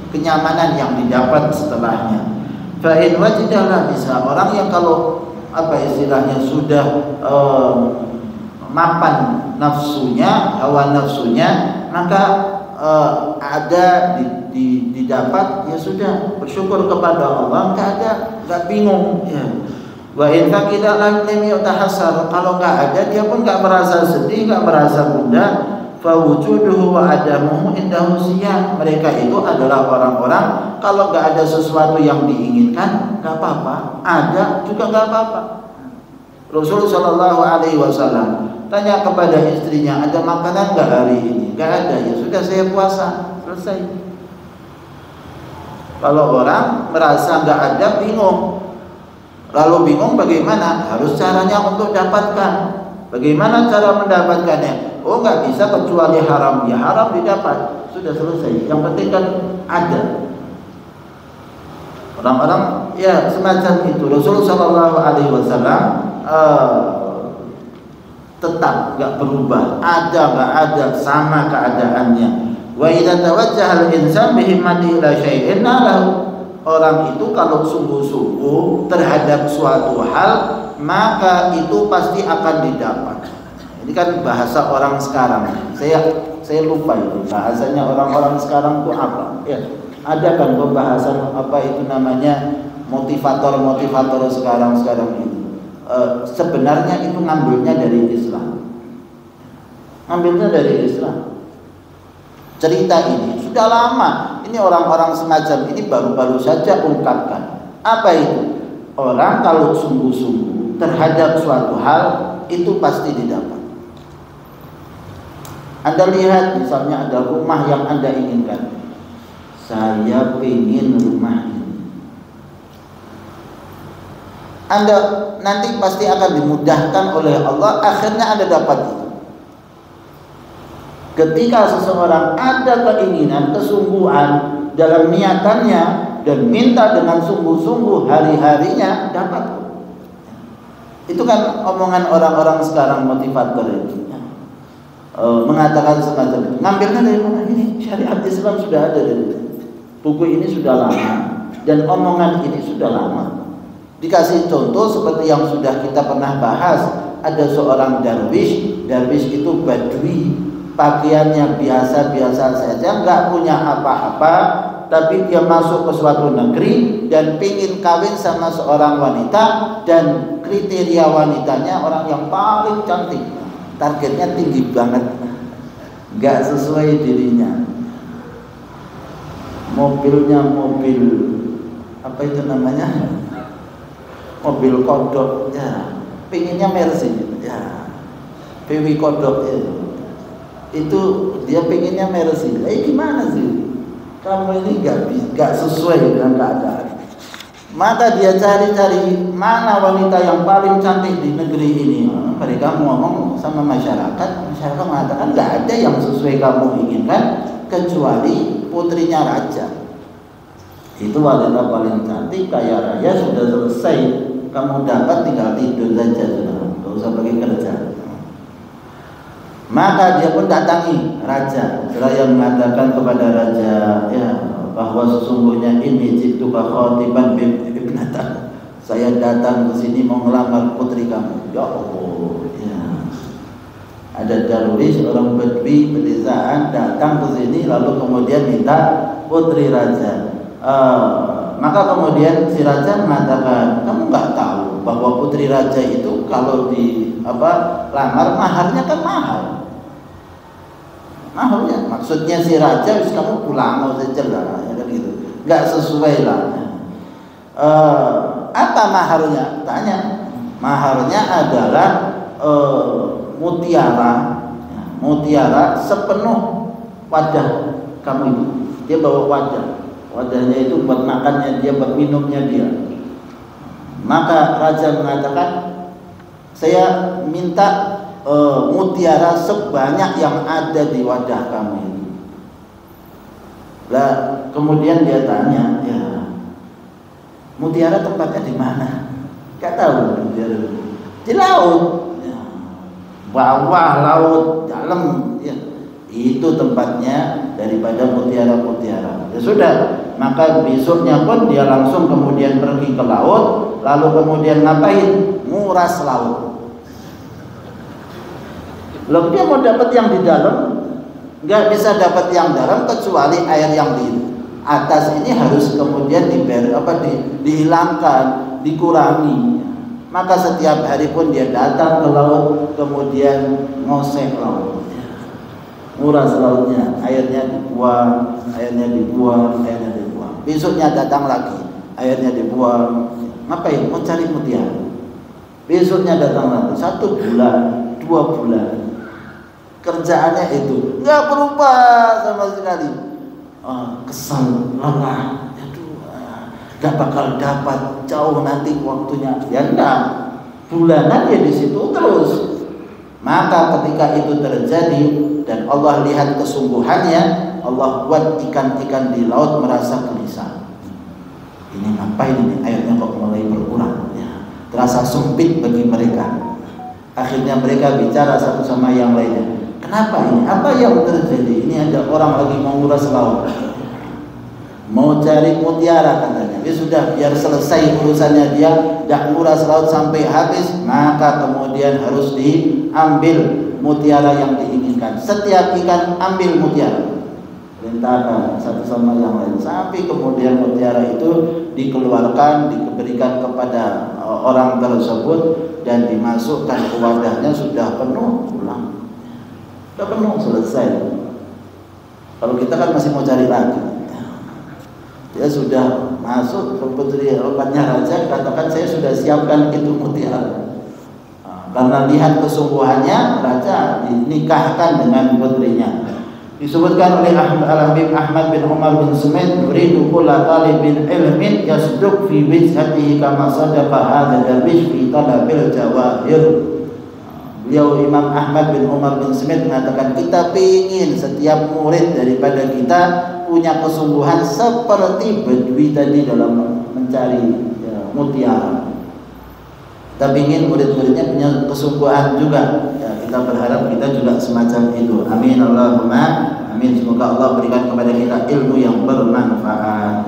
kenyamanan yang didapat setelahnya. Fa in wajidalah, bisa orang yang kalau istilahnya sudah mapan nafsunya, hawa nafsunya, maka ada didapat, ya sudah, bersyukur kepada Allah, nggak bingung ya. Wa in faqidah lam yatahassar, kalau nggak ada dia pun nggak merasa sedih, nggak merasa gundah. Fa wujuduhu wa adamuhu indahu siyah, mereka itu adalah orang-orang kalau nggak ada sesuatu yang diinginkan nggak apa-apa, ada juga nggak apa-apa. Rasulullah Shallallahu Alaihi Wasallam tanya kepada istrinya, ada makanan nggak hari ini? Nggak ada, ya sudah saya puasa, selesai. Kalau orang merasa nggak ada, bingung. Lalu bingung bagaimana? Harus caranya untuk dapatkan. Bagaimana cara mendapatkannya? Oh, nggak bisa kecuali haram, ya haram didapat, sudah selesai. Yang penting kan ada. Orang-orang ya semacam itu. Rasulullah Shallallahu Alaihi Wasallam tetap nggak berubah, ada nggak ada, sama keadaannya. Wa idza tawajjaha al-insan bihimmati ila syai'in lahu, orang itu kalau sungguh-sungguh terhadap suatu hal, maka itu pasti akan didapat. Ini kan bahasa orang sekarang. Saya lupa itu bahasanya orang-orang sekarang itu apa? Ya, ada kan pembahasan apa itu namanya motivator sekarang itu. Sebenarnya itu ngambilnya dari Islam. Ngambilnya dari Islam. Cerita ini sudah lama. Ini orang-orang semacam ini baru-baru saja ungkapkan. Apa itu? Orang kalau sungguh-sungguh terhadap suatu hal itu pasti didapat. Anda lihat misalnya ada rumah yang Anda inginkan. Saya ingin rumah ini. Anda nanti pasti akan dimudahkan oleh Allah, akhirnya Anda dapat itu. Ketika seseorang ada keinginan, kesungguhan dalam niatannya dan minta dengan sungguh-sungguh hari-harinya, dapat. Itu kan omongan orang-orang sekarang motivator itu. Mengatakan semacam itu. Ngambilnya dari mana? Ini syariat Islam sudah ada dari buku ini sudah lama dan omongan ini sudah lama. Dikasih contoh seperti yang sudah kita pernah bahas. Ada seorang darwish itu badui, pakaiannya biasa-biasa saja, nggak punya apa-apa, tapi dia masuk ke suatu negeri dan pingin kawin sama seorang wanita, dan kriteria wanitanya orang yang paling cantik. Targetnya tinggi banget, nggak sesuai dirinya. Mobilnya mobil apa itu namanya? Mobil kodok, ya. Pinginnya Mercy, ya. PW kodok itu dia pinginnya Mercy. Gimana sih? Kamu ini nggak sesuai dengan keadaan. Maka dia cari-cari mana wanita yang paling cantik di negeri ini. Mereka ngomong sama masyarakat mengatakan nggak ada yang sesuai kamu inginkan kecuali putrinya raja. Itu wanita paling cantik, kaya raya, sudah selesai. Kamu dapat tinggal tidur saja, sudah, nggak usah pergi kerja. Maka dia pun datangi raja. Seraya mengatakan kepada raja, ya, bahwa sesungguhnya ini jitu khatiban ibnata. Saya datang ke sini mau ngelamar putri kamu. Ya Allah, ya. Ada darwish, orang badui pedesaan datang ke sini lalu kemudian minta putri raja. Maka kemudian si raja mengatakan, kamu nggak tahu bahwa putri raja itu kalau di lamar maharnya kan mahal. Maharnya, maksudnya si raja, kamu pulang mau saja lah, ya kan gitu. Nggak sesuai lah. Apa maharnya? Tanya. Maharnya adalah mutiara sepenuh wadah kamu itu. Dia bawa wadahnya itu buat makannya dia, buat minumnya dia. Maka raja mengatakan, saya minta mutiara sebanyak yang ada di wadah kamu itu. Lah kemudian dia tanya, ya, mutiara tempatnya di mana? Gak tahu. Di laut, ya. Bawah laut, dalam, ya. Itu tempatnya daripada mutiara-mutiara. Ya sudah, maka besoknya pun dia langsung kemudian pergi ke laut, lalu kemudian ngapain? Nguras laut. Loh, dia mau dapat yang di dalam, nggak bisa dapat yang dalam kecuali air yang di atas ini harus kemudian dihilangkan, dikurangi. Maka setiap hari pun dia datang ke laut, kemudian ngosek laut, nguras lautnya, airnya dibuang, besoknya datang lagi, airnya dibuang. Ngapain? Mau cari mutiara. Besoknya datang lagi, 1 bulan, 2 bulan, kerjaannya itu nggak berubah sama sekali. Kesal, lelah, gak bakal dapat, jauh nanti waktunya. Ya enggak, bulanan ya di situ terus. Maka ketika itu terjadi dan Allah lihat kesungguhannya, Allah buat ikan-ikan di laut merasa gelisah. Ini ngapain ini, airnya kok mulai berkurang ya. Terasa sempit bagi mereka. Akhirnya mereka bicara satu sama yang lainnya, kenapa ini? Apa yang terjadi? Ini ada orang lagi mau nguras laut, mau cari mutiara katanya. Ya sudah, biar selesai urusannya dia, dah nguras laut sampai habis, maka kemudian harus diambil mutiara yang diinginkan. Setiap ikan ambil mutiara, perintahkan satu sama yang lain, sampai kemudian mutiara itu dikeluarkan, diberikan kepada orang tersebut dan dimasukkan ke wadahnya. Sudah penuh, pulang. Sudah penuh, selesai. Kalau kita kan masih mau cari lagi. Dia sudah masuk ke putri obatnya raja, katakan saya sudah siapkan itu mutiara. Karena lihat kesungguhannya, raja dinikahkan dengan putrinya. Disebutkan oleh Al-Habib Ahmad bin Umar bin Sumait, "Nuridu kulla talibin ilmin yasduq fi wijhatihi kama sadaqa hadha darwish fi talabil jawahir." Beliau Imam Ahmad bin Umar bin Sumait mengatakan, kita ingin setiap murid daripada kita punya kesungguhan seperti Badui tadi dalam mencari mutiara. Kita ingin murid-muridnya punya kesungguhan juga. Ya, kita berharap kita juga semacam itu. Amin Allahumma amin. Semoga Allah berikan kepada kita ilmu yang bermanfaat.